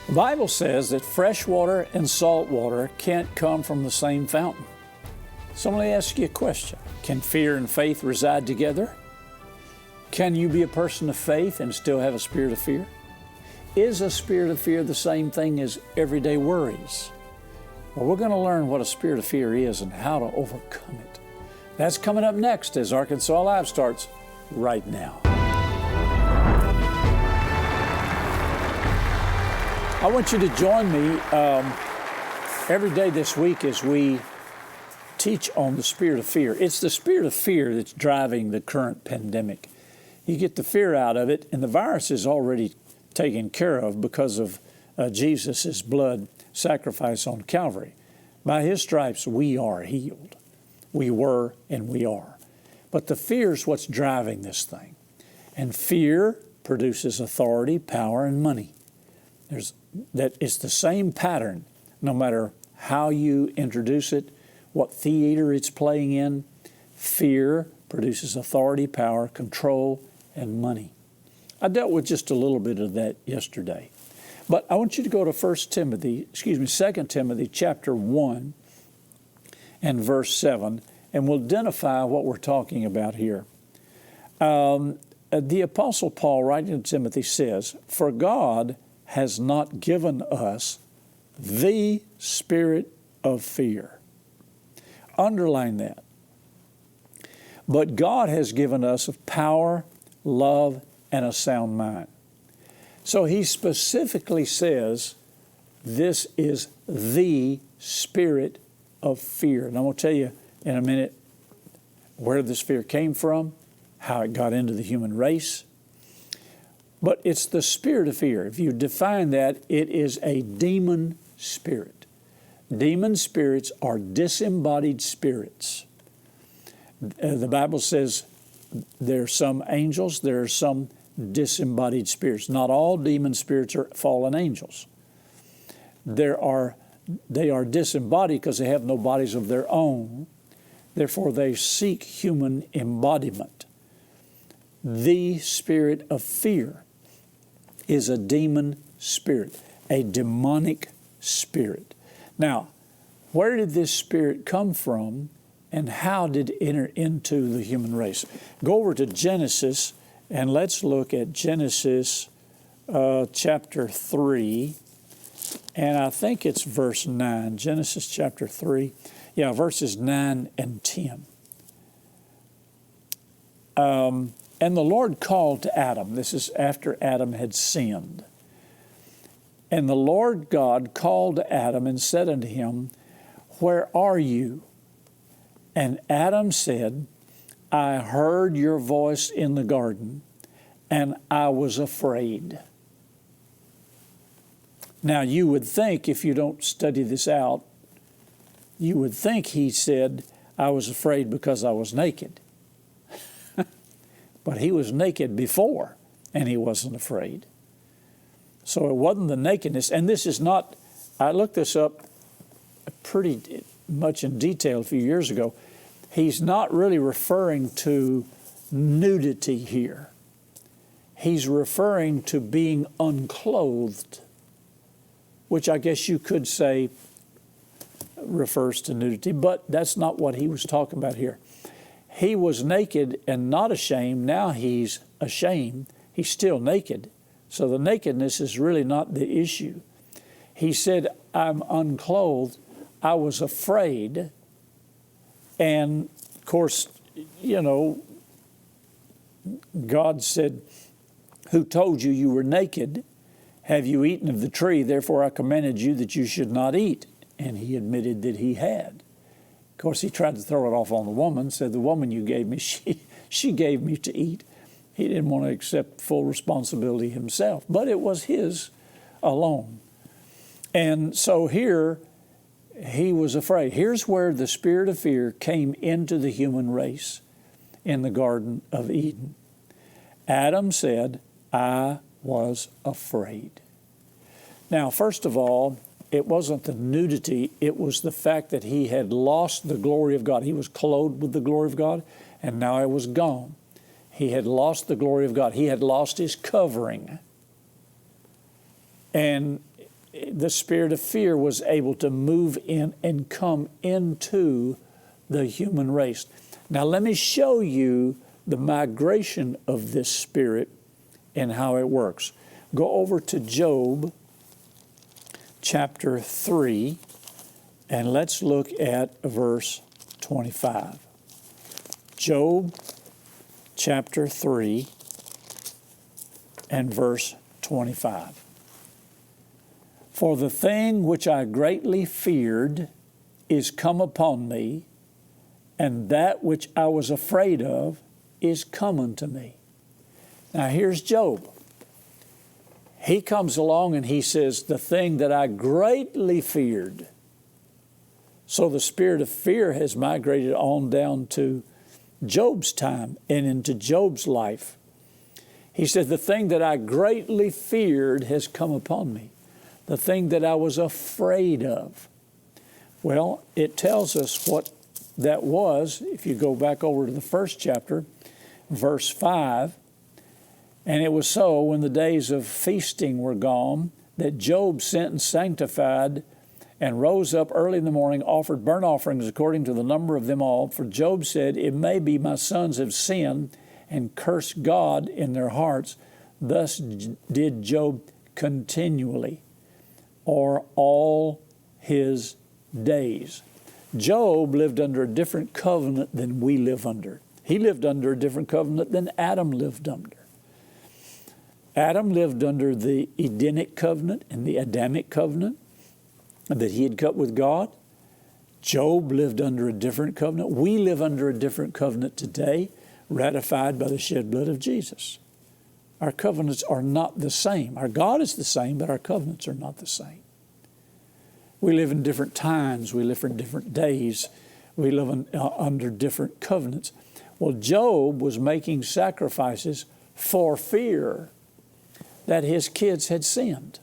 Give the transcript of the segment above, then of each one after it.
The Bible says that fresh water and salt water can't come from the same fountain. So let me ask you a question. Can fear and faith reside together? Can you be a person of faith and still have a spirit of fear? Is a spirit of fear the same thing as everyday worries? Well, we're going to learn what a spirit of fear is and how to overcome it. That's coming up next as Arkansas Live starts right now. I want you to join me every day this week as we teach on the spirit of fear. It's the spirit of fear that's driving the current pandemic. You get the fear out of it, and the virus is already taken care of because of Jesus' blood sacrifice on Calvary. By His stripes, we are healed. We were and we are. But the fear is what's driving this thing. And fear produces authority, power, and money. It's the same pattern, no matter how you introduce it, what theater it's playing in. Fear produces authority, power, control, and money. I dealt with just a little bit of that yesterday. But I want you to go to 2 Timothy chapter 1 and verse 7, and we'll identify what we're talking about here. The Apostle Paul, writing to Timothy, says, "For God has not given us the spirit of fear." Underline that. But God has given us of power, love, and a sound mind. So he specifically says this is the spirit of fear. And I'm going to tell you in a minute where this fear came from, how it got into the human race. But it's the spirit of fear. If you define that, it is a demon spirit. Demon spirits are disembodied spirits. The Bible says there are some angels, there are some disembodied spirits. Not all demon spirits are fallen angels. They are disembodied because they have no bodies of their own. Therefore, they seek human embodiment. The spirit of fear is a demon spirit, a demonic spirit. Now, where did this spirit come from and how did it enter into the human race? Go over to Genesis and let's look at Genesis chapter 3, and I think it's verse 9. Genesis chapter 3, verses 9 and 10. And the Lord called to Adam. This is after Adam had sinned. And the Lord God called to Adam and said unto him, "Where are you?" And Adam said, "I heard your voice in the garden, and I was afraid." Now you would think, if you don't study this out, you would think he said, "I was afraid because I was naked." But he was naked before, and he wasn't afraid. So it wasn't the nakedness. And this is not, I looked this up pretty much in detail a few years ago. He's not really referring to nudity here. He's referring to being unclothed, which I guess you could say refers to nudity, but that's not what he was talking about here. He was naked and not ashamed. Now he's ashamed. He's still naked. So the nakedness is really not the issue. He said, "I'm unclothed. I was afraid." And of course, God said, "Who told you you were naked? Have you eaten of the tree? Therefore I commanded you that you should not eat." And he admitted that he had. Of course, he tried to throw it off on the woman, said, "The woman you gave me, she gave me to eat." He didn't want to accept full responsibility himself, but it was his alone. And so here, he was afraid. Here's where the spirit of fear came into the human race in the Garden of Eden. Adam said, "I was afraid." Now, first of all, it wasn't the nudity, it was the fact that he had lost the glory of God. He was clothed with the glory of God, and now it was gone. He had lost the glory of God. He had lost his covering. And the spirit of fear was able to move in and come into the human race. Now let me show you the migration of this spirit and how it works. Go over to Job chapter 3, and let's look at verse 25. Job chapter 3 and verse 25. For the thing which I greatly feared is come upon me, and that which I was afraid of is come unto me. Now here's Job. He comes along and he says, the thing that I greatly feared. So the spirit of fear has migrated on down to Job's time and into Job's life. He said, the thing that I greatly feared has come upon me. The thing that I was afraid of. Well, it tells us what that was. If you go back over to the first chapter, verse 5, and it was so when the days of feasting were gone, that Job sent and sanctified and rose up early in the morning, offered burnt offerings according to the number of them all. For Job said, it may be my sons have sinned and cursed God in their hearts. Thus did Job continually, or all his days. Job lived under a different covenant than we live under. He lived under a different covenant than Adam lived under. Adam lived under the Edenic covenant and the Adamic covenant that he had cut with God. Job lived under a different covenant. We live under a different covenant today, ratified by the shed blood of Jesus. Our covenants are not the same. Our God is the same, but our covenants are not the same. We live in different times. We live in different days. We live under different covenants. Well, Job was making sacrifices for fear that his kids had sinned.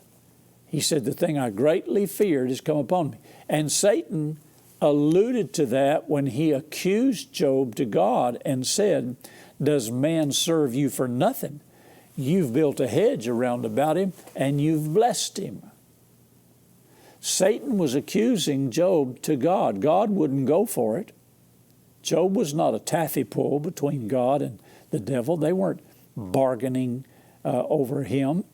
He said, the thing I greatly feared has come upon me. And Satan alluded to that when he accused Job to God and said, does man serve you for nothing? You've built a hedge around about him and you've blessed him. Satan was accusing Job to God. God wouldn't go for it. Job was not a taffy pull between God and the devil. They weren't bargaining over him.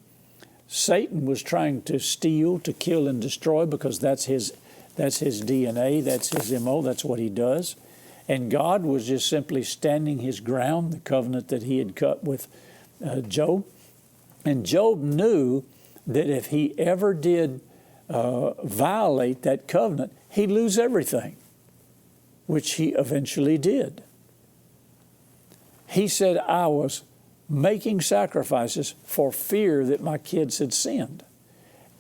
Satan was trying to steal, to kill, and destroy because that's his DNA, that's his MO, that's what he does. And God was just simply standing his ground, the covenant that he had cut with Job. And Job knew that if he ever did violate that covenant, he'd lose everything, which he eventually did. He said, I was making sacrifices for fear that my kids had sinned.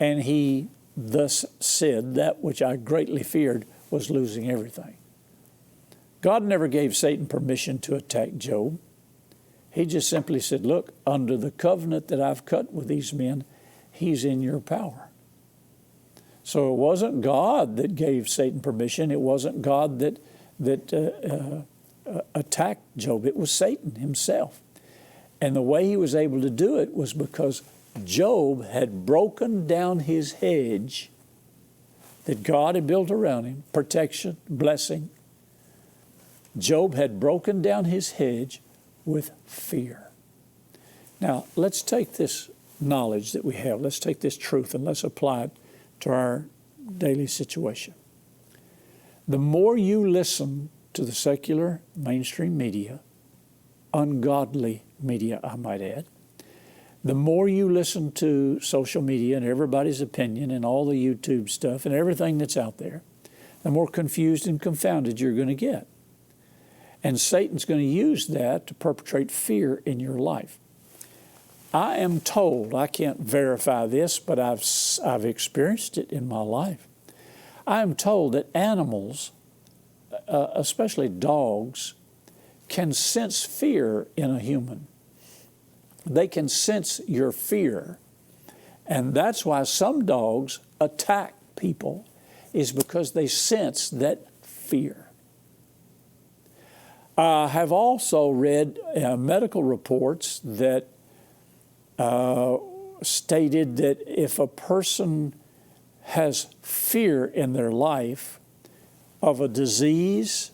And he thus said, that which I greatly feared was losing everything. God never gave Satan permission to attack Job. He just simply said, look, under the covenant that I've cut with these men, he's in your power. So it wasn't God that gave Satan permission. It wasn't God that attacked Job. It was Satan himself. And the way he was able to do it was because Job had broken down his hedge that God had built around him, protection, blessing. Job had broken down his hedge with fear. Now, let's take this knowledge that we have, let's take this truth and let's apply it to our daily situation. The more you listen to the secular mainstream media, ungodly media, I might add, the more you listen to social media and everybody's opinion and all the YouTube stuff and everything that's out there, the more confused and confounded you're going to get. And Satan's going to use that to perpetrate fear in your life. I am told, I can't verify this, but I've experienced it in my life. I am told that animals, especially dogs, can sense fear in a human. They can sense your fear. And that's why some dogs attack people, is because they sense that fear. I have also read medical reports that stated that if a person has fear in their life of a disease,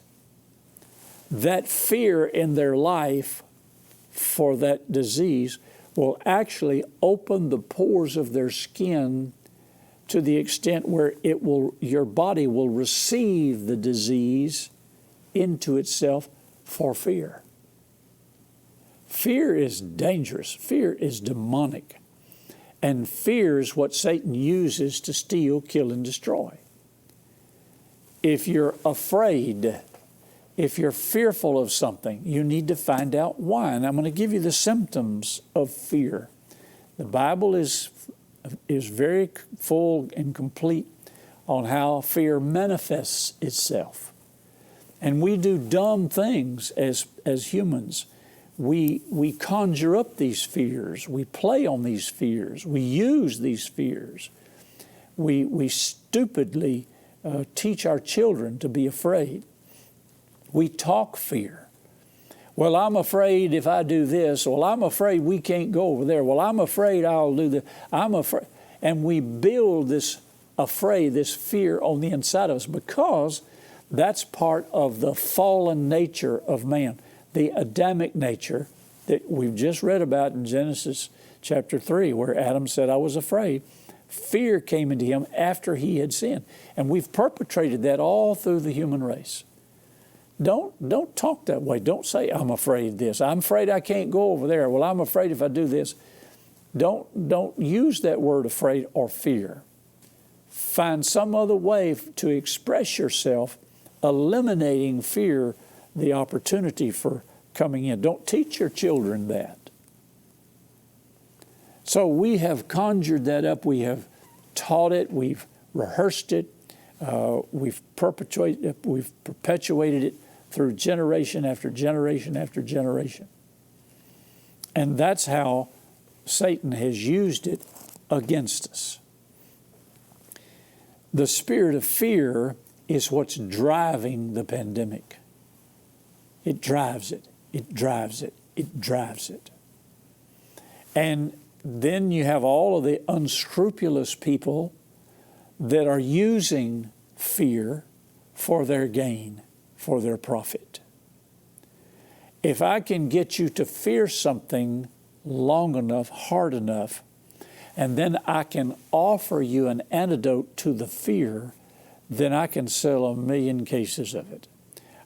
that fear in their life for that disease will actually open the pores of their skin to the extent where your body will receive the disease into itself for fear. Fear is dangerous. Fear is demonic. And fear is what Satan uses to steal, kill, and destroy. If you're afraid, if you're fearful of something, you need to find out why. And I'm going to give you the symptoms of fear. The Bible is very full and complete on how fear manifests itself. And we do dumb things as humans. We conjure up these fears. We play on these fears. We use these fears. We stupidly teach our children to be afraid. We talk fear. Well, I'm afraid if I do this. Well, I'm afraid we can't go over there. Well, I'm afraid I'll do this. I'm afraid. And we build this fear on the inside of us because that's part of the fallen nature of man. The Adamic nature that we've just read about in Genesis chapter 3, where Adam said, I was afraid. Fear came into him after he had sinned. And we've perpetrated that all through the human race. Don't talk that way. Don't say, I'm afraid of this. I'm afraid I can't go over there. Well, I'm afraid if I do this. Don't use that word afraid or fear. Find some other way to express yourself, eliminating fear, the opportunity for coming in. Don't teach your children that. So we have conjured that up. We have taught it. We've rehearsed it. We've perpetuated it through generation after generation after generation. And that's how Satan has used it against us. The spirit of fear is what's driving the pandemic. It drives it. It drives it. It drives it. And then you have all of the unscrupulous people that are using fear for their gain, for their profit. If I can get you to fear something long enough, hard enough, and then I can offer you an antidote to the fear, then I can sell 1 million cases of it.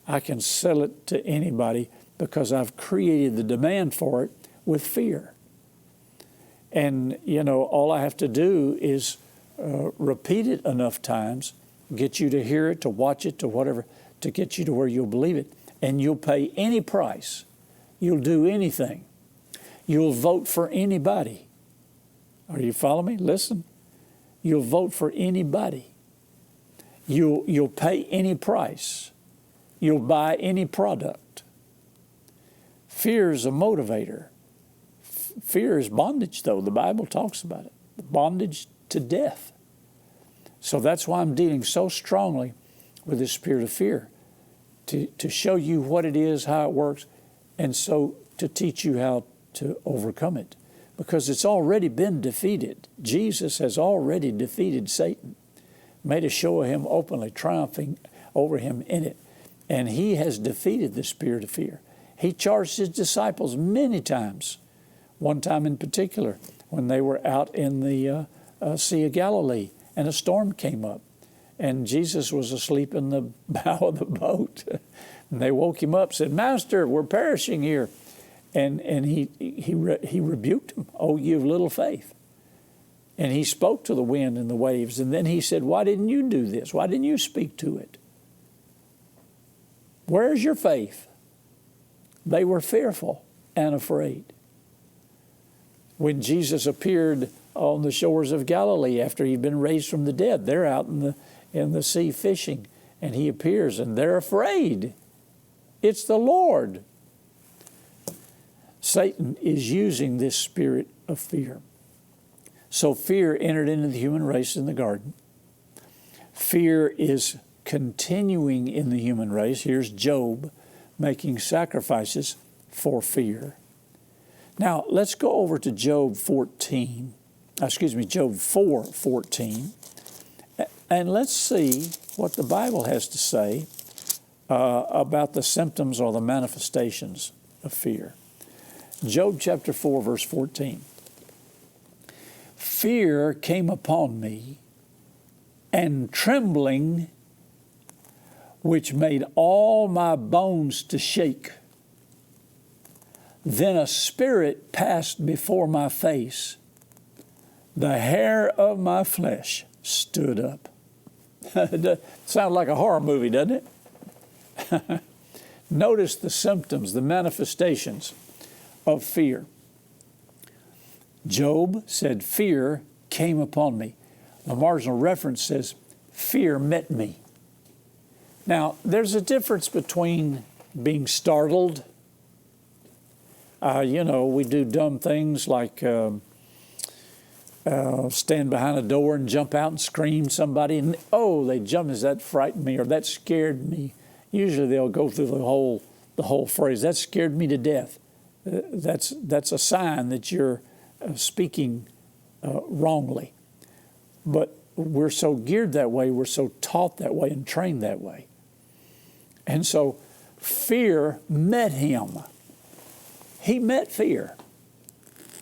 I can sell it to anybody because I've created the demand for it with fear. And, all I have to do is repeat it enough times, get you to hear it, to watch it, to whatever, to get you to where you'll believe it. And you'll pay any price. You'll do anything. You'll vote for anybody. Are you following me? Listen. You'll vote for anybody. You'll pay any price. You'll buy any product. Fear is a motivator. Fear is bondage, though. The Bible talks about it. Bondage to death. So that's why I'm dealing so strongly with the spirit of fear, to show you what it is, how it works, and so to teach you how to overcome it. Because it's already been defeated. Jesus has already defeated Satan, made a show of him openly, triumphing over him in it. And he has defeated the spirit of fear. He charged his disciples many times. One time in particular, when they were out in the Sea of Galilee, and a storm came up, and Jesus was asleep in the bow of the boat. And they woke him up, said, Master, we're perishing here. And he rebuked them. Oh, you of little faith. And he spoke to the wind and the waves. And then he said, why didn't you do this? Why didn't you speak to it? Where's your faith? They were fearful and afraid. When Jesus appeared on the shores of Galilee after he'd been raised from the dead, they're out in the sea fishing, and he appears and they're afraid. It's the Lord. Satan is using this spirit of fear. So fear entered into the human race in the garden. Fear is continuing in the human race. Here's Job making sacrifices for fear. Now, let's go over to Job 4:14, And let's see what the Bible has to say about the symptoms or the manifestations of fear. Job chapter 4, verse 14. Fear came upon me, and trembling, which made all my bones to shake. Then a spirit passed before my face. The hair of my flesh stood up. Sounds like a horror movie, doesn't it? Notice the symptoms, the manifestations of fear. Job said, fear came upon me. The marginal reference says, fear met me. Now, there's a difference between being startled. We do dumb things like stand behind a door and jump out and scream somebody, and they jump, that frightened me, or that scared me. Usually they'll go through the whole phrase, that scared me to death. That's a sign that you're speaking wrongly. But we're so geared that way, we're so taught that way and trained that way. And so fear met him. He met fear.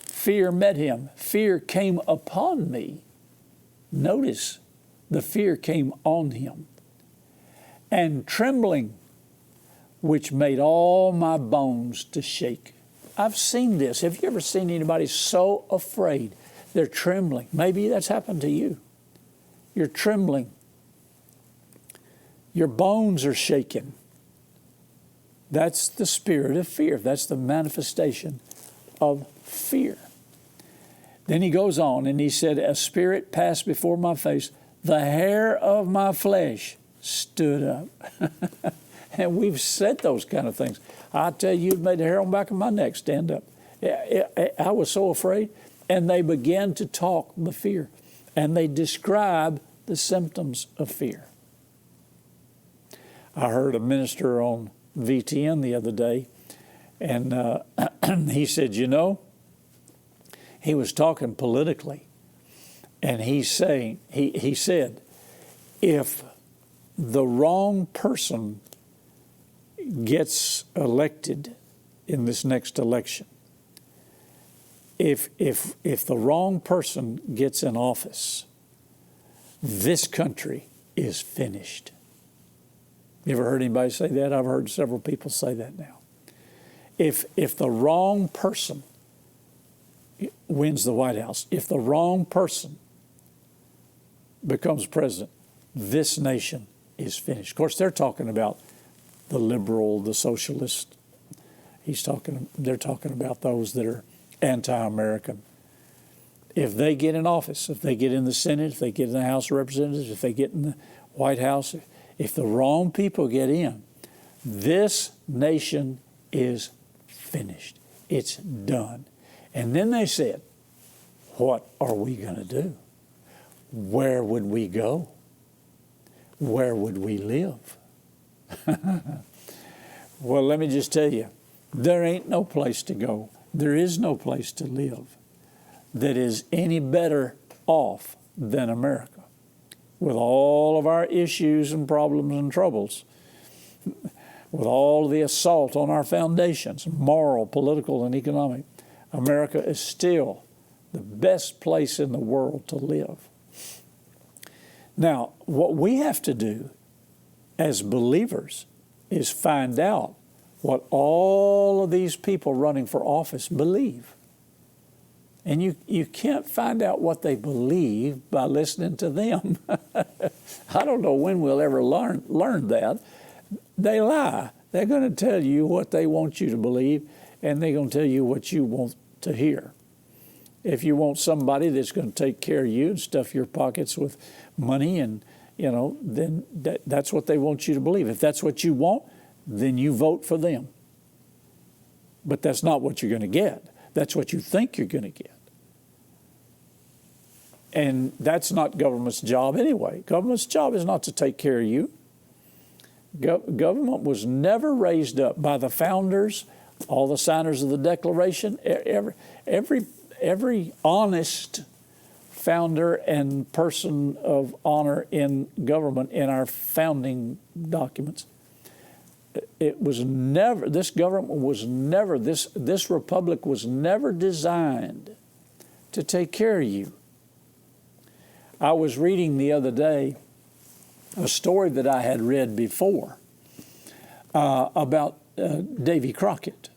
Fear met him. Fear came upon me. Notice, the fear came on him. And trembling, which made all my bones to shake. I've seen this. Have you ever seen anybody so afraid they're trembling? Maybe that's happened to you. You're trembling. Your bones are shaking. That's the spirit of fear. That's the manifestation of fear. Then he goes on and he said, a spirit passed before my face. The hair of my flesh stood up. And we've said those kind of things. I tell you, it made the hair on the back of my neck stand up. I was so afraid. And they began to talk the fear. And they describe the symptoms of fear. I heard a minister on VTN the other day, and he said, he was talking politically, and he said, if the wrong person gets elected in this next election, if the wrong person gets in office, this country is finished. You ever heard anybody say that? I've heard several people say that now. If the wrong person wins the White House, if the wrong person becomes president, this nation is finished. Of course, they're talking about the liberal, the socialist. They're talking about those that are anti-American. If they get in office, if they get in the Senate, if they get in the House of Representatives, if they get in the White House, if the wrong people get in, this nation is finished. It's done. And then they said, what are we going to do? Where would we go? Where would we live? Well, let me just tell you, there ain't no place to go. There is no place to live that is any better off than America. With all of our issues and problems and troubles, with all the assault on our foundations, moral, political, and economic, America is still the best place in the world to live. Now, what we have to do as believers is find out what all of these people running for office believe. And you can't find out what they believe by listening to them. I don't know when we'll ever learn that. They lie. They're going to tell you what they want you to believe, and they're going to tell you what you want to hear. If you want somebody that's going to take care of you and stuff your pockets with money, and then that's what they want you to believe. If that's what you want, then you vote for them. But that's not what you're going to get. That's what you think you're going to get. And that's not government's job anyway. Government's job is not to take care of you. Government was never raised up by the founders, all the signers of the Declaration. Every honest founder and person of honor in government in our founding documents. It was never, this government was never, this republic was never designed to take care of you. I was reading the other day a story that I had read before about Davy Crockett,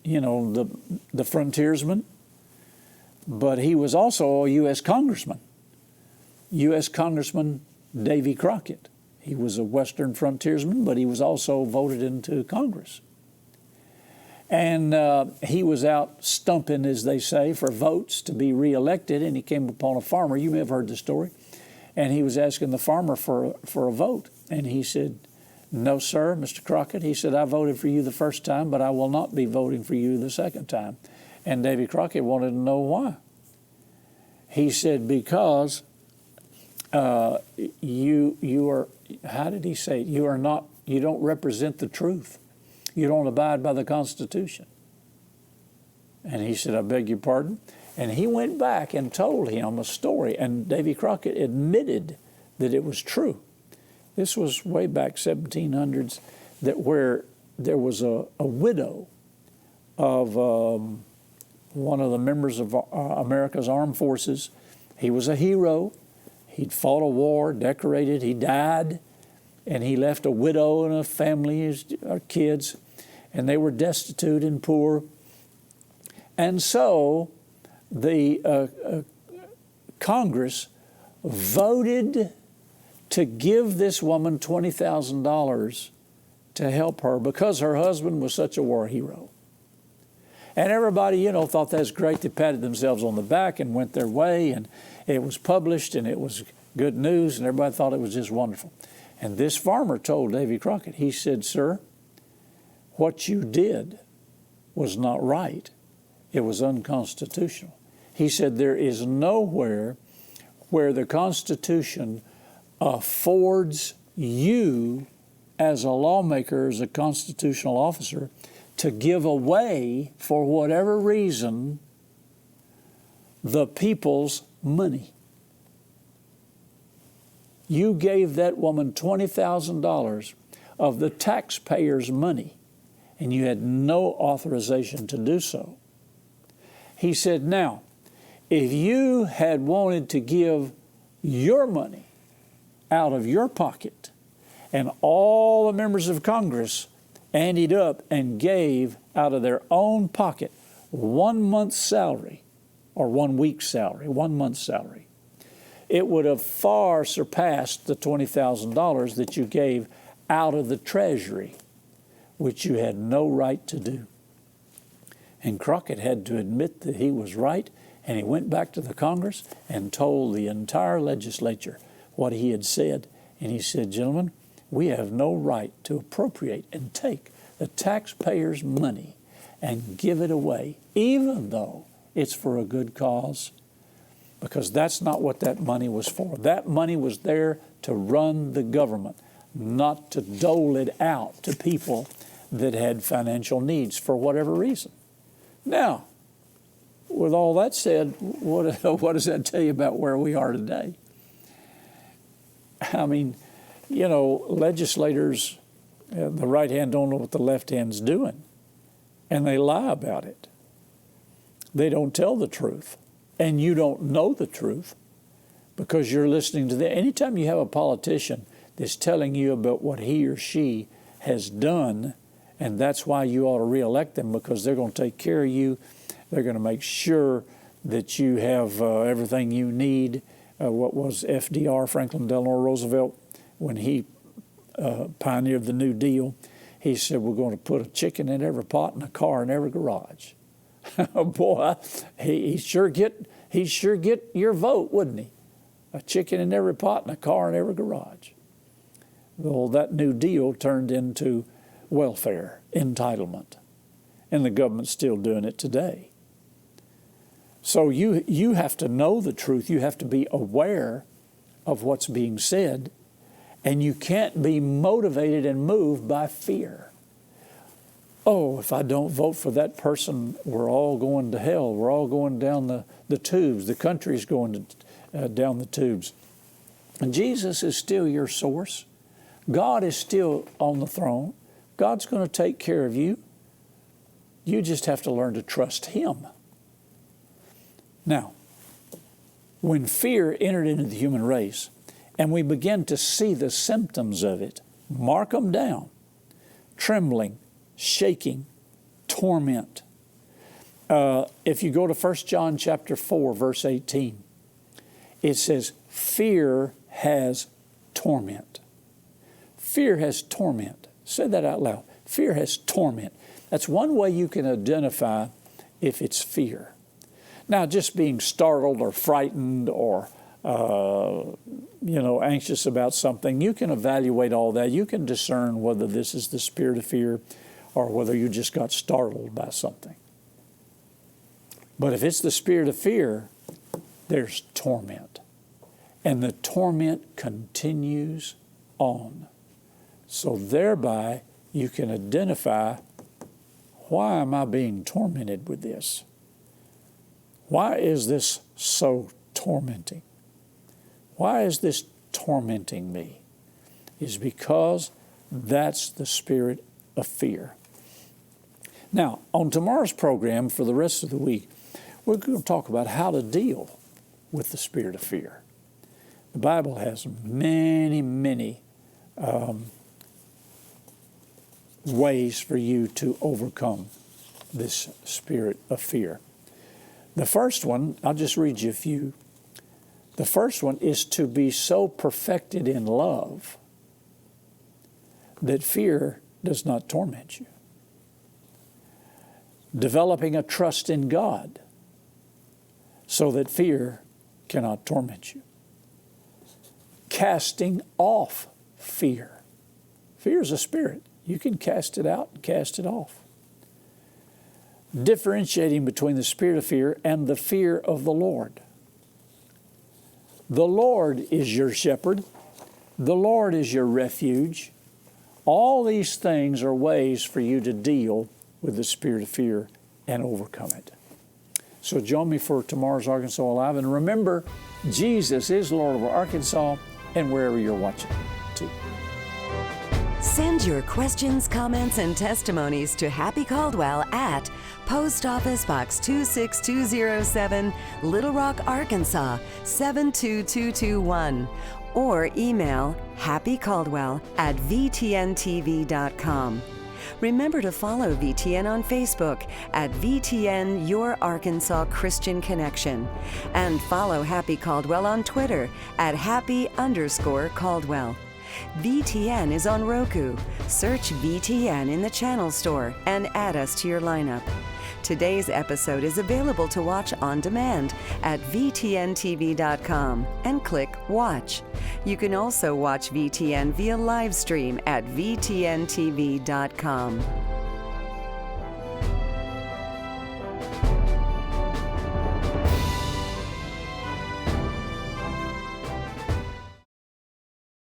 you know, the frontiersman, but he was also a U.S. Congressman. U.S. Congressman Davy Crockett. He was a Western frontiersman, but he was also voted into Congress. And he was out stumping, as they say, for votes to be reelected, and he came upon a farmer. You may have heard the story. And he was asking the farmer for a vote. And he said, "No, sir, Mr. Crockett." He said, "I voted for you the first time, but I will not be voting for you the second time." And Davy Crockett wanted to know why. He said, "Because you are," how did he say it? You don't represent the truth. You don't abide by the Constitution." And he said, "I beg your pardon?" And he went back and told him a story, and Davy Crockett admitted that it was true. This was way back 1700s, where there was a widow of one of the members of America's armed forces. He was a hero. He'd fought a war, decorated. He died, and he left a widow and a family, his kids, and they were destitute and poor. And so the Congress voted to give this woman $20,000 to help her because her husband was such a war hero. And everybody, thought that's great. They patted themselves on the back and went their way, and it was published, and it was good news, and everybody thought it was just wonderful. And this farmer told Davy Crockett, he said, "Sir, what you did was not right. It was unconstitutional." He said, "There is nowhere where the Constitution affords you as a lawmaker, as a constitutional officer, to give away, for whatever reason, the people's money. You gave that woman $20,000 of the taxpayers' money, and you had no authorization to do so." He said, "Now, if you had wanted to give your money out of your pocket, and all the members of Congress anteed up and gave out of their own pocket 1 month's salary, or 1 week's salary, 1 month's salary, it would have far surpassed the $20,000 that you gave out of the treasury, which you had no right to do." And Crockett had to admit that he was right, and he went back to the Congress and told the entire legislature what he had said. And he said, "Gentlemen, we have no right to appropriate and take the taxpayers' money and give it away, even though it's for a good cause, because that's not what that money was for. That money was there to run the government, not to dole it out to people that had financial needs for whatever reason." Now, with all that said, what does that tell you about where we are today? I mean, legislators, the right hand don't know what the left hand's doing, and they lie about it. They don't tell the truth, and you don't know the truth because you're listening to them. Anytime you have a politician that's telling you about what he or she has done, and that's why you ought to reelect them, because they're going to take care of you. They're going to make sure that you have everything you need. What was FDR, Franklin Delano Roosevelt, when he pioneered the New Deal, he said, "We're going to put a chicken in every pot and a car in every garage." Boy, he'd sure get your vote, wouldn't he? A chicken in every pot and a car in every garage. Well, that New Deal turned into welfare entitlement, and the government's still doing it today. So you have to know the truth. You have to be aware of what's being said, and you can't be motivated and moved by fear. Oh, if I don't vote for that person, we're all going to hell. We're all going down the tubes. The country's going down the tubes. And Jesus is still your source. God is still on the throne. God's going to take care of you. You just have to learn to trust Him. Now, when fear entered into the human race, and we begin to see the symptoms of it, mark them down: trembling, shaking, torment. If you go to 1 John chapter 4, verse 18, it says, fear has torment. Fear has torment. Say that out loud. Fear has torment. That's one way you can identify if it's fear. Now, just being startled or frightened or, anxious about something, you can evaluate all that. You can discern whether this is the spirit of fear or whether you just got startled by something. But if it's the spirit of fear, there's torment. And the torment continues on. So thereby, you can identify, why am I being tormented with this? Why is this so tormenting? Why is this tormenting me? It's because that's the spirit of fear. Now, on tomorrow's program, for the rest of the week, we're going to talk about how to deal with the spirit of fear. The Bible has many, many ways for you to overcome this spirit of fear. The first one, I'll just read you a few. The first one is to be so perfected in love that fear does not torment you. Developing a trust in God so that fear cannot torment you. Casting off fear. Fear is a spirit. You can cast it out and cast it off. Differentiating between the spirit of fear and the fear of the Lord. The Lord is your shepherd. The Lord is your refuge. All these things are ways for you to deal with the spirit of fear and overcome it. So join me for tomorrow's Arkansas Alive. And remember, Jesus is Lord of Arkansas and wherever you're watching too. Send your questions, comments, and testimonies to Happy Caldwell at Post Office Box 26207, Little Rock, Arkansas 72221, or email happycaldwell@vtntv.com. Remember to follow VTN on Facebook at VTN Your Arkansas Christian Connection, and follow Happy Caldwell on Twitter at Happy_Caldwell. VTN is on Roku. Search VTN in the channel store and add us to your lineup. Today's episode is available to watch on demand at VTNTV.com and click Watch. You can also watch VTN via live stream at VTNTV.com.